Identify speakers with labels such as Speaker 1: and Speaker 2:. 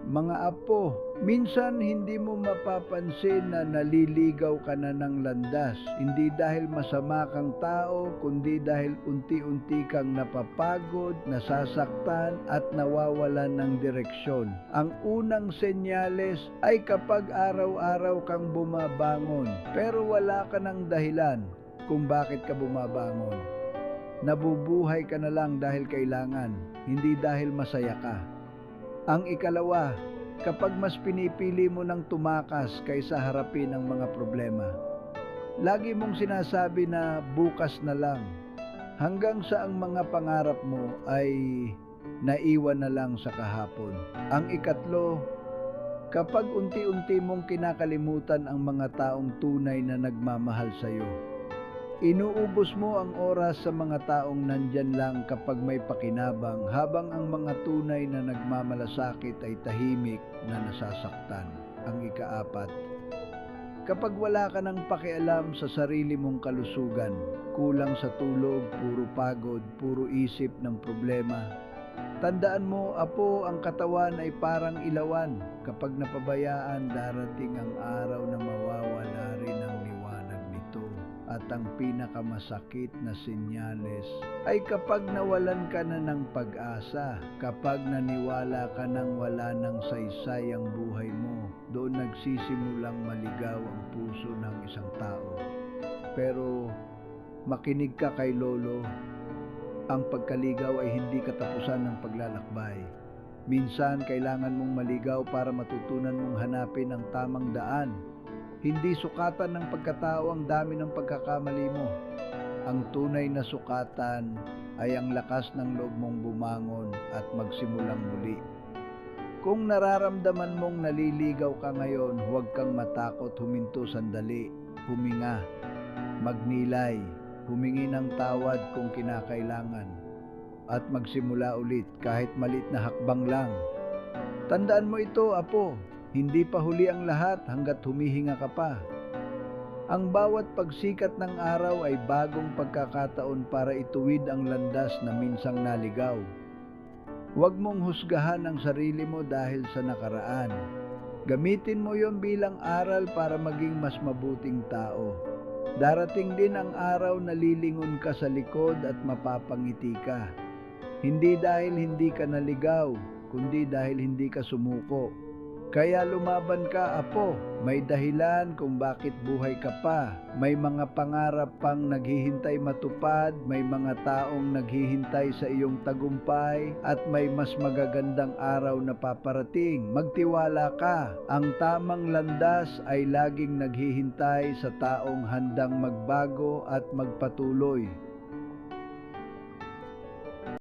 Speaker 1: Mga apo, minsan hindi mo mapapansin na naliligaw ka na ng landas, hindi dahil masama kang tao, kundi dahil unti-unti kang napapagod, nasasaktan at nawawalan ng direksyon. Ang unang senyales ay kapag araw-araw kang bumabangon, pero wala ka ng dahilan kung bakit ka bumabangon. Nabubuhay ka na lang dahil kailangan, hindi dahil masaya ka. Ang ikalawa, kapag mas pinipili mo ng tumakas kaysa harapin ang mga problema. Lagi mong sinasabi na bukas na lang, hanggang sa ang mga pangarap mo ay naiwan na lang sa kahapon. Ang ikatlo, kapag unti-unti mong kinakalimutan ang mga taong tunay na nagmamahal sa iyo. Inuubos mo ang oras sa mga taong nandyan lang kapag may pakinabang, habang ang mga tunay na nagmamalasakit ay tahimik na nasasaktan. Ang ikaapat, kapag wala ka ng pakialam sa sarili mong kalusugan, kulang sa tulog, puro pagod, puro isip ng problema. Tandaan mo, apo, ang katawan ay parang ilawan. Kapag napabayaan, darating ang araw na mawawala rin ang liwanag nito. At ang pinakamasakit na senyales ay kapag nawalan ka na ng pag-asa, kapag naniwala ka nang wala ng saysay ang buhay mo, doon nagsisimulang maligaw ang puso ng isang tao. Pero makinig ka kay Lolo, ang pagkaligaw ay hindi katapusan ng paglalakbay. Minsan kailangan mong maligaw para matutunan mong hanapin ang tamang daan. Hindi sukatan ng pagkatao ang dami ng pagkakamali mo. Ang tunay na sukatan ay ang lakas ng loob mong bumangon at magsimulang muli. Kung nararamdaman mong naliligaw ka ngayon, huwag kang matakot huminto sandali, huminga, magnilay, humingi ng tawad kung kinakailangan, at magsimula ulit kahit maliit na hakbang lang. Tandaan mo ito, apo. Hindi pa huli ang lahat hanggat humihinga ka pa. Ang bawat pagsikat ng araw ay bagong pagkakataon para ituwid ang landas na minsang naligaw. Huwag mong husgahan ang sarili mo dahil sa nakaraan. Gamitin mo yon bilang aral para maging mas mabuting tao. Darating din ang araw na lilingon ka sa likod at mapapangiti ka. Hindi dahil hindi ka naligaw, kundi dahil hindi ka sumuko. Kaya lumaban ka, apo. May dahilan kung bakit buhay ka pa. May mga pangarap pang naghihintay matupad, may mga taong naghihintay sa iyong tagumpay, at may mas magagandang araw na paparating. Magtiwala ka. Ang tamang landas ay laging naghihintay sa taong handang magbago at magpatuloy.